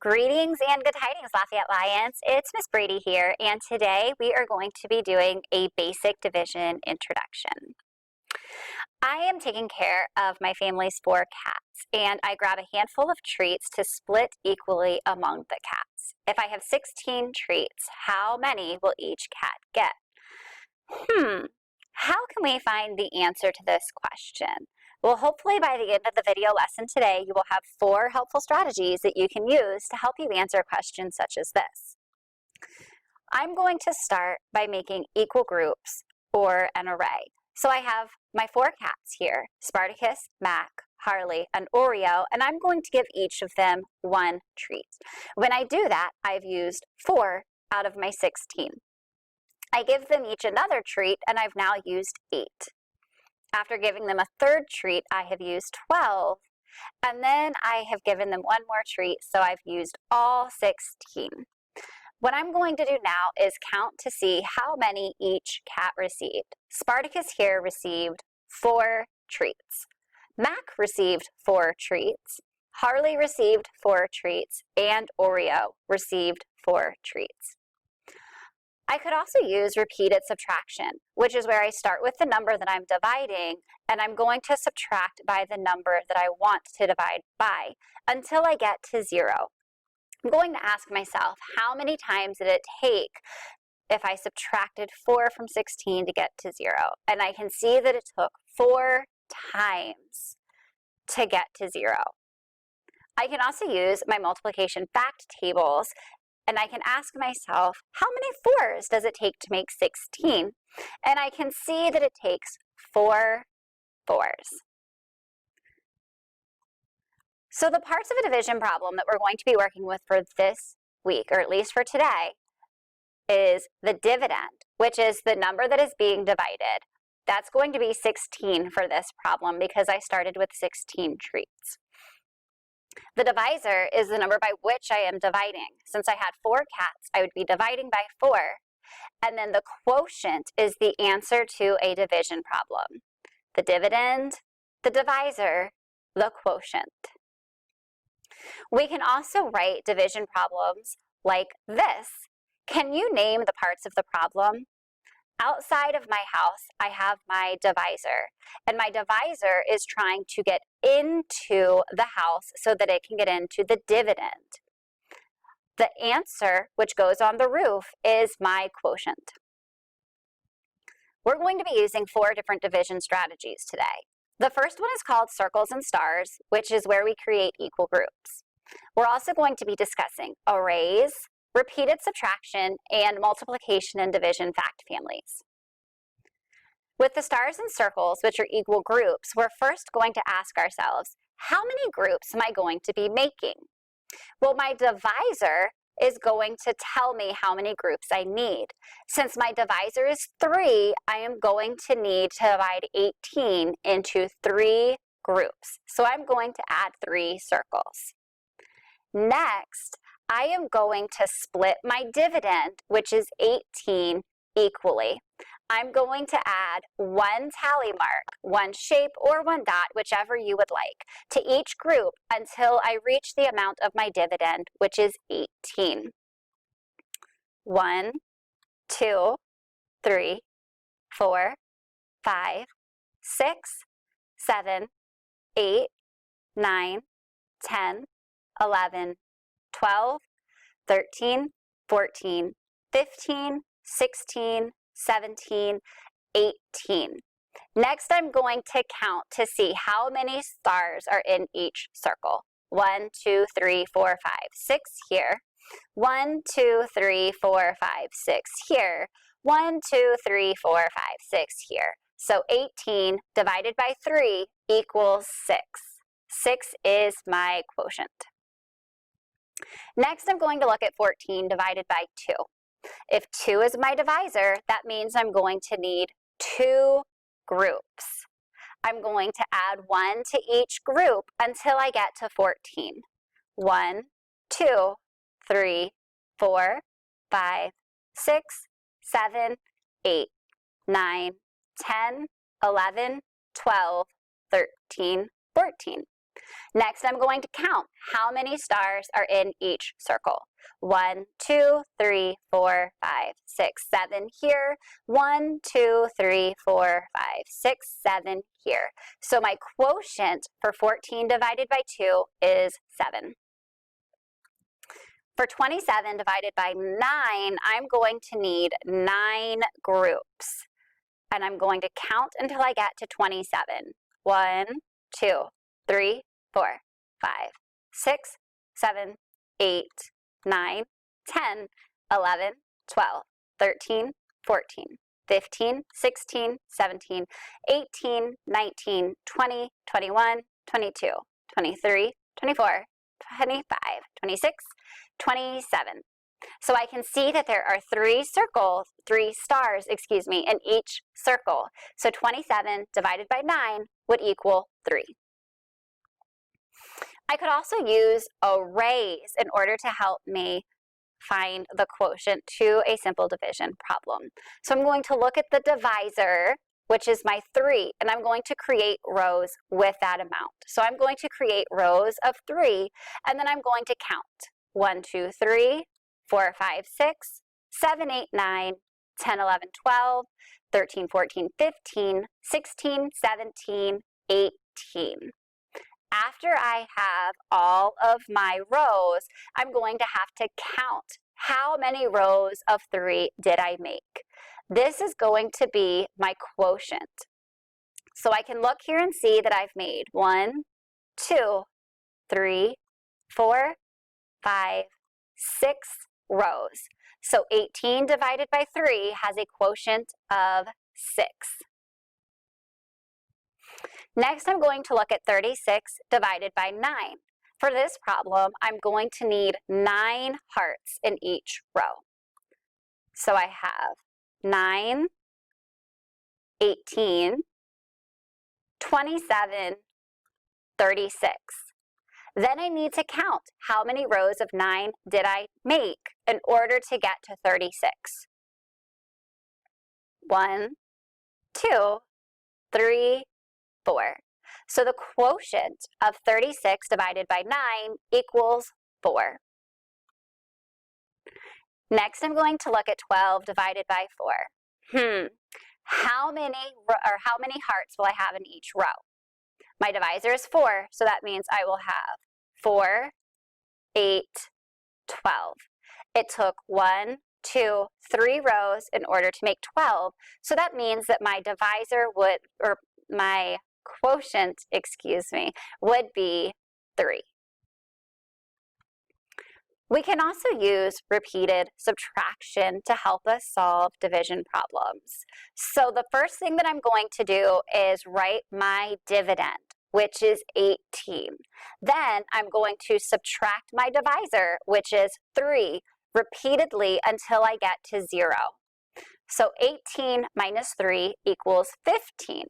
Greetings and good tidings, Lafayette Lions. It's Miss Brady here, and today we are going to be doing a basic division introduction. I am taking care of my family's 4 cats, and I grab a handful of treats to split equally among the cats. If I have 16 treats, how many will each cat get? How can we find the answer to this question? Well, hopefully by the end of the video lesson today, you will have 4 helpful strategies that you can use to help you answer questions such as this. I'm going to start by making equal groups or an array. So I have my 4 cats here, Spartacus, Mac, Harley, and Oreo, and I'm going to give each of them 1 treat. When I do that, I've used 4 out of my 16. I give them each another treat, and I've now used 8. After giving them a 3rd treat, I have used 12, and then I have given them 1 more treat, so I've used all 16. What I'm going to do now is count to see how many each cat received. Spartacus here received 4 treats. Mac received 4 treats. Harley received 4 treats, and Oreo received 4 treats. I could also use repeated subtraction, which is where I start with the number that I'm dividing, and I'm going to subtract by the number that I want to divide by until I get to 0. I'm going to ask myself, how many times did it take if I subtracted 4 from 16 to get to 0? And I can see that it took 4 times to get to 0. I can also use my multiplication fact tables, and I can ask myself, how many 4s does it take to make 16? And I can see that it takes 4 4s. So the parts of a division problem that we're going to be working with for this week, or at least for today, is the dividend, which is the number that is being divided. That's going to be 16 for this problem because I started with 16 treats. The divisor is the number by which I am dividing. Since I had 4 cats, I would be dividing by 4. And then the quotient is the answer to a division problem. The dividend, the divisor, the quotient. We can also write division problems like this. Can you name the parts of the problem? Outside of my house, I have my divisor, and my divisor is trying to get into the house so that it can get into the dividend. The answer, which goes on the roof, is my quotient. We're going to be using 4 different division strategies today. The first one is called circles and stars, which is where we create equal groups. We're also going to be discussing arrays, repeated subtraction, and multiplication and division fact families. With the stars and circles, which are equal groups, we're first going to ask ourselves, how many groups am I going to be making? Well, my divisor is going to tell me how many groups I need. Since my divisor is 3, I am going to need to divide 18 into 3 groups. So I'm going to add 3 circles. Next, I am going to split my dividend, which is 18, equally. I'm going to add 1 tally mark, 1 shape, or 1 dot, whichever you would like, to each group until I reach the amount of my dividend, which is 18. 1, 2, 3, 4, 5, 6, 7, 8, 9, 10, 11, 12, 13, 14, 15, 16, 17, 18. Next, I'm going to count to see how many stars are in each circle. 1, 2, 3, 4, 5, 6 here. 1, 2, 3, 4, 5, 6 here. 1, 2, 3, 4, 5, 6 here. So 18 divided by 3 equals 6. 6 is my quotient. Next, I'm going to look at 14 divided by 2. If 2 is my divisor, that means I'm going to need 2 groups. I'm going to add 1 to each group until I get to 14. 1, 2, 3, 4, 5, 6, 7, 8, 9, 10, 11, 12, 13, 14. Next, I'm going to count how many stars are in each circle. 1, 2, 3, 4, 5, 6, 7 here. 1, 2, 3, 4, 5, 6, 7 here. So my quotient for 14 divided by 2 is 7. For 27 divided by 9, I'm going to need 9 groups. And I'm going to count until I get to 27. 1, 2, 3, 4, 5, 6, 7, 8, 9, 10, 11, 12, 13, 14, 15, 16, 17, 18, 19, 20, 21, 22, 23, 24, 25, 26, 27. So I can see that there are 3 stars, in each circle. So 27 divided by 9 would equal 3. I could also use arrays in order to help me find the quotient to a simple division problem. So I'm going to look at the divisor, which is my 3, and I'm going to create rows with that amount. So I'm going to create rows of 3, and then I'm going to count. 1, 2, 3, 4, 5, 6, 7, 8, 9, 10, 11, 12, 13, 14, 15, 16, 17, 18. After I have all of my rows, I'm going to have to count how many rows of 3 did I make. This is going to be my quotient. So I can look here and see that I've made 1, 2, 3, 4, 5, 6 rows. So 18 divided by 3 has a quotient of 6. Next, I'm going to look at 36 divided by 9. For this problem, I'm going to need 9 hearts in each row. So I have 9, 18, 27, 36. Then I need to count how many rows of 9 did I make in order to get to 36. 1, 2, 3, 4. So the quotient of 36 divided by 9 equals 4. Next, I'm going to look at 12 divided by 4. How many hearts will I have in each row? My divisor is 4, so that means I will have 4, 8, 12. It took 1, 2, 3 rows in order to make 12, so that means that my divisor my quotient, would be 3. We can also use repeated subtraction to help us solve division problems. So the first thing that I'm going to do is write my dividend, which is 18. Then I'm going to subtract my divisor, which is 3, repeatedly until I get to 0. So 18 minus 3 equals 15.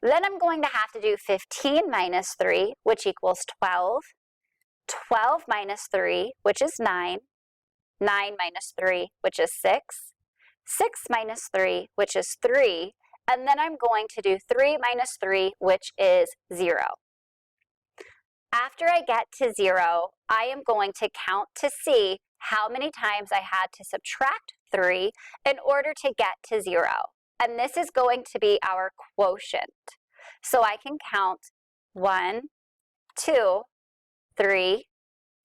Then I'm going to have to do 15 minus 3, which equals 12. 12 minus 3, which is 9. 9 minus 3, which is 6. 6 minus 3, which is 3. And then I'm going to do 3 minus 3, which is 0. After I get to 0, I am going to count to see how many times I had to subtract 3 in order to get to 0. And this is going to be our quotient. So I can count 1, 2, 3,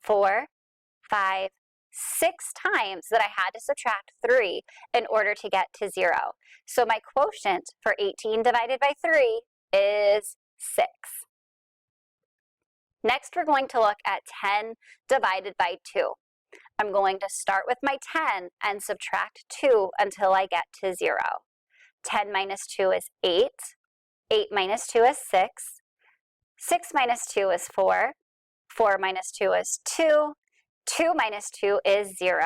4, 5, 6 times that I had to subtract 3 in order to get to 0. So my quotient for 18 divided by 3 is 6. Next, we're going to look at 10 divided by 2. I'm going to start with my 10 and subtract 2 until I get to 0. 10 minus 2 is 8. 8 minus 2 is 6. 6 minus 2 is 4. 4 minus 2 is 2. 2 minus 2 is 0.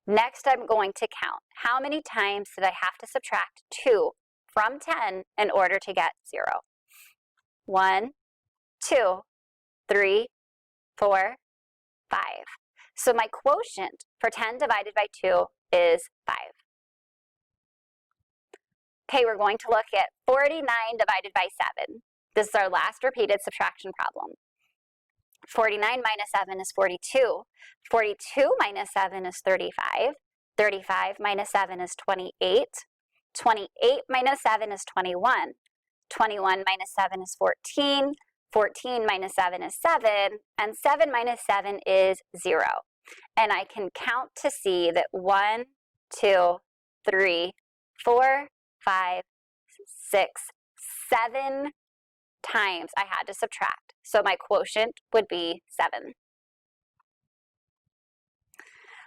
Next, I'm going to count. How many times did I have to subtract 2 from 10 in order to get 0? 1, 2, 3, 4, 5. So my quotient for 10 divided by 2 is 5. Okay, we're going to look at 49 divided by 7. This is our last repeated subtraction problem. 49 minus 7 is 42. 42 minus 7 is 35. 35 minus 7 is 28. 28 minus 7 is 21. 21 minus 7 is 14. 14 minus 7 is 7. And 7 minus 7 is 0. And I can count to see that 1, 2, 3, 4, 5, 6, 7 times I had to subtract. So my quotient would be 7.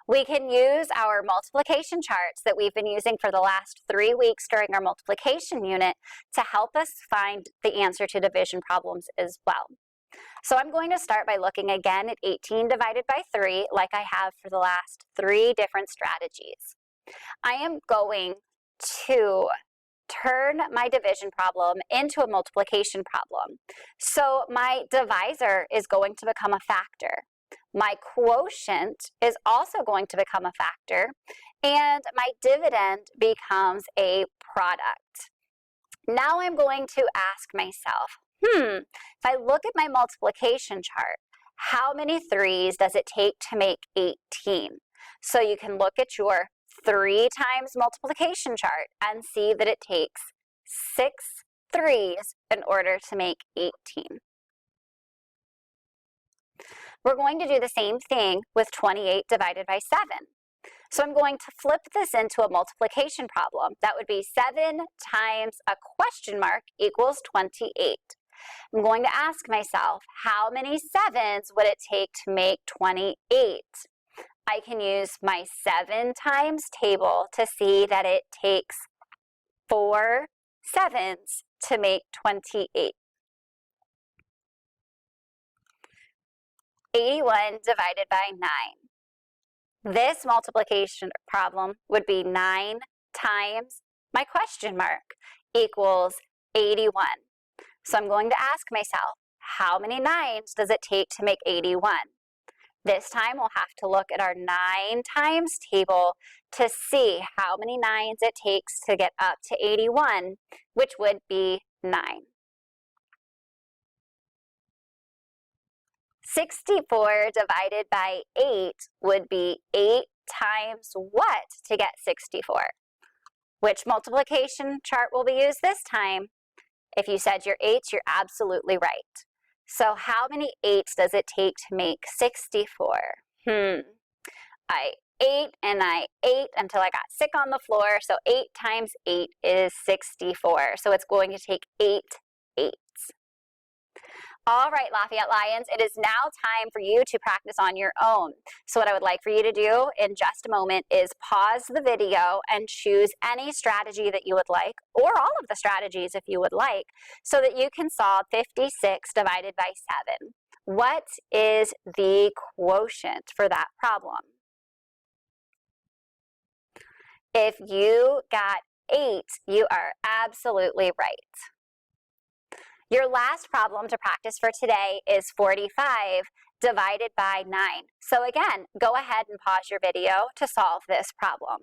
We can use our multiplication charts that we've been using for the last 3 weeks during our multiplication unit to help us find the answer to division problems as well. So I'm going to start by looking again at 18 divided by 3 like I have for the last 3 different strategies. I am going to turn my division problem into a multiplication problem. So my divisor is going to become a factor. My quotient is also going to become a factor, and my dividend becomes a product. Now I'm going to ask myself, if I look at my multiplication chart, how many 3's does it take to make 18? So you can look at your 3 times multiplication chart and see that it takes 6 3's in order to make 18. We're going to do the same thing with 28 divided by 7. So I'm going to flip this into a multiplication problem. That would be 7 times a question mark equals 28. I'm going to ask myself, how many 7's would it take to make 28? I can use my 7 times table to see that it takes 4 7's to make 28. 81 divided by 9. This multiplication problem would be 9 times my question mark equals 81. So I'm going to ask myself, how many 9's does it take to make 81? This time we'll have to look at our 9 times table to see how many 9's it takes to get up to 81, which would be 9. 64 divided by 8 would be 8 times what to get 64? Which multiplication chart will be used this time? If you said your 8's, you're absolutely right. So how many 8's does it take to make 64? I ate and I ate until I got sick on the floor. So 8 times 8 is 64. So it's going to take 8 8's. All right, Lafayette Lions, it is now time for you to practice on your own. So what I would like for you to do in just a moment is pause the video and choose any strategy that you would like, or all of the strategies if you would like, so that you can solve 56 divided by 7. What is the quotient for that problem? If you got 8, you are absolutely right. Your last problem to practice for today is 45 divided by 9. So again, go ahead and pause your video to solve this problem.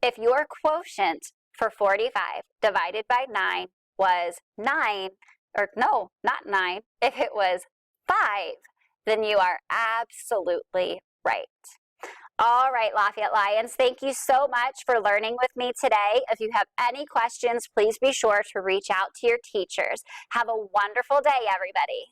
If your quotient for 45 divided by 9 was 9, or no, not 9, if it was 5, then you are absolutely right. All right, Lafayette Lions, thank you so much for learning with me today. If you have any questions, please be sure to reach out to your teachers. Have a wonderful day, everybody.